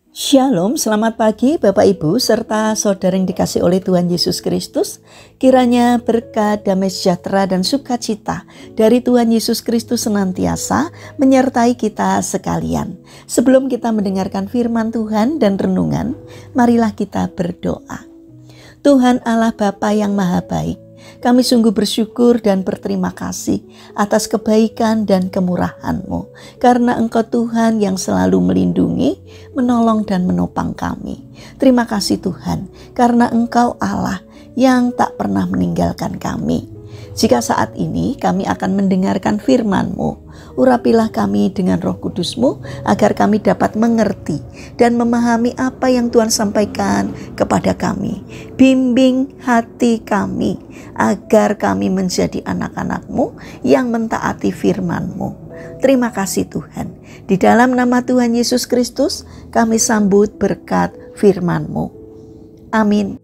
Shalom, selamat pagi Bapak Ibu serta saudara yang dikasih oleh Tuhan Yesus Kristus. Kiranya berkat, damai sejahtera dan sukacita dari Tuhan Yesus Kristus senantiasa menyertai kita sekalian. Sebelum kita mendengarkan firman Tuhan dan renungan, marilah kita berdoa. Tuhan Allah Bapa yang Maha Baik, kami sungguh bersyukur dan berterima kasih atas kebaikan dan kemurahan-Mu, karena Engkau Tuhan yang selalu melindungi, menolong dan menopang kami. Terima kasih Tuhan, karena Engkau Allah yang tak pernah meninggalkan kami. Jika saat ini kami akan mendengarkan firman-Mu, urapilah kami dengan Roh Kudus-Mu agar kami dapat mengerti dan memahami apa yang Tuhan sampaikan kepada kami. Bimbing hati kami agar kami menjadi anak-anak-Mu yang mentaati firman-Mu. Terima kasih Tuhan. Di dalam nama Tuhan Yesus Kristus kami sambut berkat firman-Mu. Amin.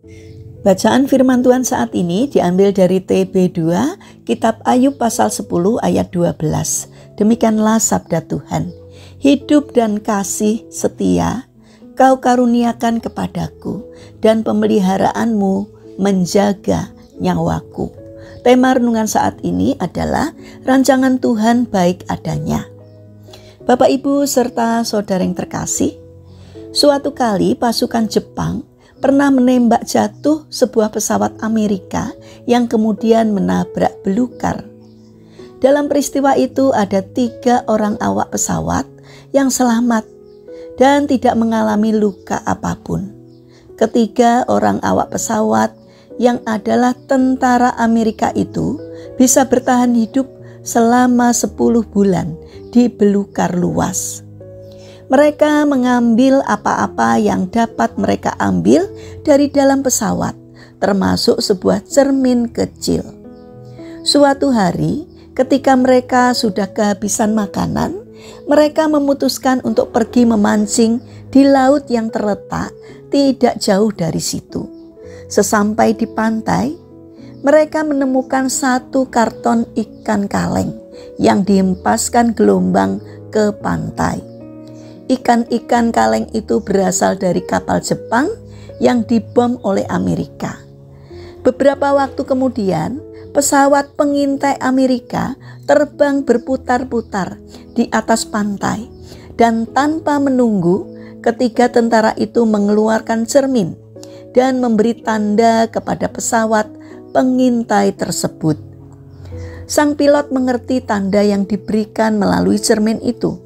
Bacaan firman Tuhan saat ini diambil dari TB2, Kitab Ayub pasal 10 ayat 12. Demikianlah sabda Tuhan. Hidup dan kasih setia Kau karuniakan kepadaku, dan pemeliharaanmu menjaga nyawaku. Tema renungan saat ini adalah rancangan Tuhan baik adanya. Bapak Ibu serta saudara yang terkasih, suatu kali pasukan Jepang pernah menembak jatuh sebuah pesawat Amerika yang kemudian menabrak belukar. Dalam peristiwa itu ada 3 orang awak pesawat yang selamat dan tidak mengalami luka apapun. Ketiga orang awak pesawat yang adalah tentara Amerika itu bisa bertahan hidup selama 10 bulan di belukar luas. Mereka mengambil apa-apa yang dapat mereka ambil dari dalam pesawat, termasuk sebuah cermin kecil. Suatu hari, ketika mereka sudah kehabisan makanan, mereka memutuskan untuk pergi memancing di laut yang terletak tidak jauh dari situ. Sesampai di pantai, mereka menemukan 1 karton ikan kaleng yang dihempaskan gelombang ke pantai. Ikan-ikan kaleng itu berasal dari kapal Jepang yang dibom oleh Amerika. Beberapa waktu kemudian, pesawat pengintai Amerika terbang berputar-putar di atas pantai, dan tanpa menunggu, ketiga tentara itu mengeluarkan cermin dan memberi tanda kepada pesawat pengintai tersebut. Sang pilot mengerti tanda yang diberikan melalui cermin itu,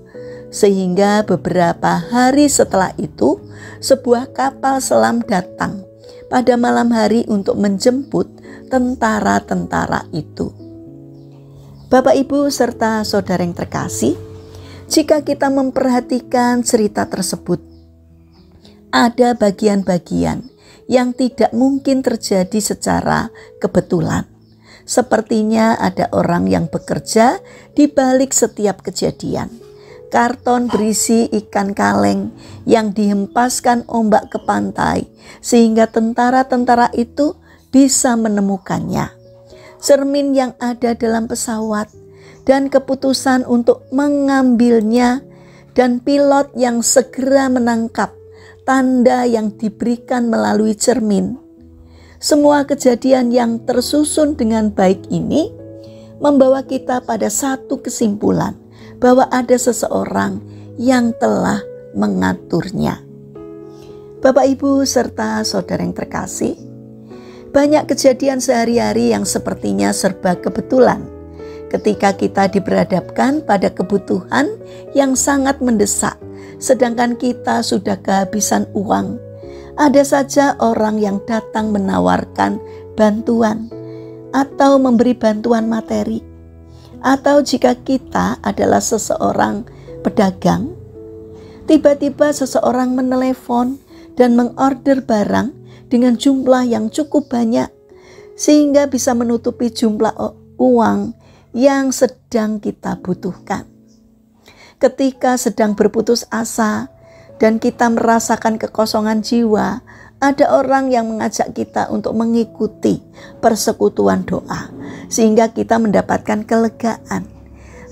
sehingga beberapa hari setelah itu sebuah kapal selam datang pada malam hari untuk menjemput tentara-tentara itu. Bapak Ibu serta saudara yang terkasih, jika kita memperhatikan cerita tersebut, ada bagian-bagian yang tidak mungkin terjadi secara kebetulan. Sepertinya ada orang yang bekerja di balik setiap kejadian. Karton berisi ikan kaleng yang dihempaskan ombak ke pantai sehingga tentara-tentara itu bisa menemukannya. Cermin yang ada dalam pesawat dan keputusan untuk mengambilnya, dan pilot yang segera menangkap tanda yang diberikan melalui cermin. Semua kejadian yang tersusun dengan baik ini membawa kita pada satu kesimpulan, bahwa ada seseorang yang telah mengaturnya. Bapak Ibu serta saudara yang terkasih, banyak kejadian sehari-hari yang sepertinya serba kebetulan. Ketika kita diperhadapkan pada kebutuhan yang sangat mendesak, sedangkan kita sudah kehabisan uang, ada saja orang yang datang menawarkan bantuan atau memberi bantuan materi. Atau jika kita adalah seseorang pedagang, tiba-tiba seseorang menelepon dan mengorder barang dengan jumlah yang cukup banyak, sehingga bisa menutupi jumlah uang yang sedang kita butuhkan. Ketika sedang berputus asa dan kita merasakan kekosongan jiwa, ada orang yang mengajak kita untuk mengikuti persekutuan doa, sehingga kita mendapatkan kelegaan.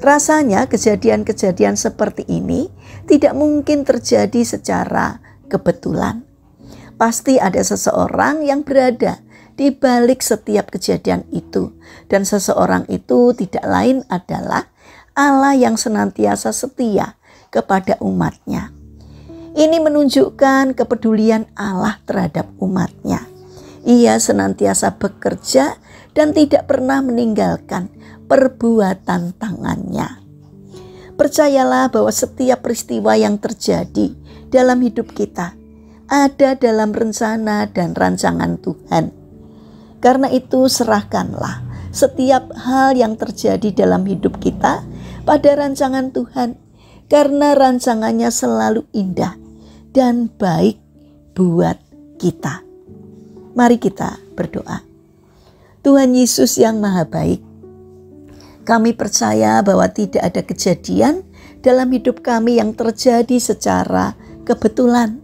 Rasanya kejadian-kejadian seperti ini tidak mungkin terjadi secara kebetulan. Pasti ada seseorang yang berada di balik setiap kejadian itu, dan seseorang itu tidak lain adalah Allah yang senantiasa setia kepada umatnya. Ini menunjukkan kepedulian Allah terhadap umatnya. Ia senantiasa bekerja dan tidak pernah meninggalkan perbuatan tangannya. Percayalah bahwa setiap peristiwa yang terjadi dalam hidup kita ada dalam rencana dan rancangan Tuhan. Karena itu serahkanlah setiap hal yang terjadi dalam hidup kita pada rancangan Tuhan, karena rancangannya selalu indah dan baik buat kita. Mari kita berdoa. Tuhan Yesus yang Maha Baik, kami percaya bahwa tidak ada kejadian dalam hidup kami yang terjadi secara kebetulan.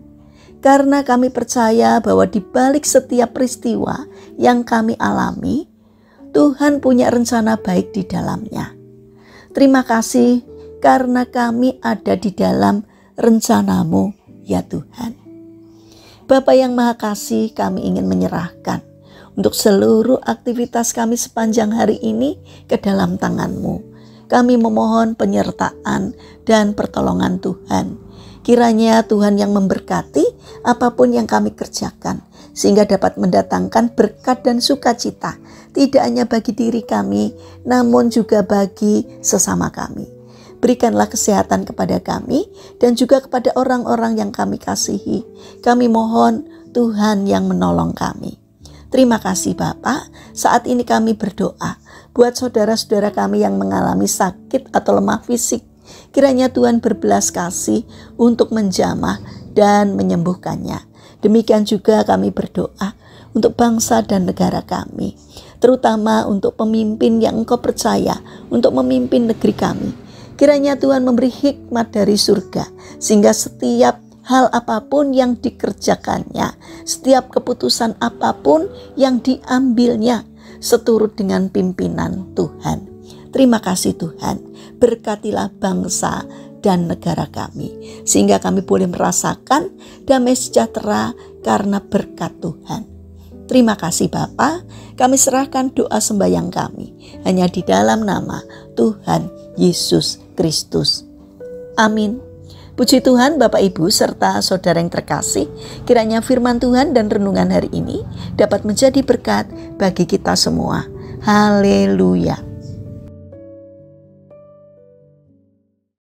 Karena kami percaya bahwa di balik setiap peristiwa yang kami alami, Tuhan punya rencana baik di dalamnya. Terima kasih karena kami ada di dalam rencana-Mu, ya Tuhan. Bapa yang Maha Kasih, kami ingin menyerahkan untuk seluruh aktivitas kami sepanjang hari ini ke dalam tangan-Mu. Kami memohon penyertaan dan pertolongan Tuhan. Kiranya Tuhan yang memberkati apapun yang kami kerjakan, sehingga dapat mendatangkan berkat dan sukacita, tidak hanya bagi diri kami, namun juga bagi sesama kami. Berikanlah kesehatan kepada kami dan juga kepada orang-orang yang kami kasihi. Kami mohon Tuhan yang menolong kami. Terima kasih Bapa. Saat ini kami berdoa buat saudara-saudara kami yang mengalami sakit atau lemah fisik. Kiranya Tuhan berbelas kasih untuk menjamah dan menyembuhkannya. Demikian juga kami berdoa untuk bangsa dan negara kami, terutama untuk pemimpin yang Engkau percaya untuk memimpin negeri kami. Kiranya Tuhan memberi hikmat dari surga, sehingga setiap hal apapun yang dikerjakannya, setiap keputusan apapun yang diambilnya, seturut dengan pimpinan Tuhan. Terima kasih Tuhan, berkatilah bangsa dan negara kami, sehingga kami boleh merasakan damai sejahtera karena berkat Tuhan. Terima kasih Bapa, kami serahkan doa sembahyang kami hanya di dalam nama Tuhan Yesus Kristus. Amin. Puji Tuhan Bapak Ibu serta saudara yang terkasih, kiranya firman Tuhan dan renungan hari ini dapat menjadi berkat bagi kita semua. Haleluya.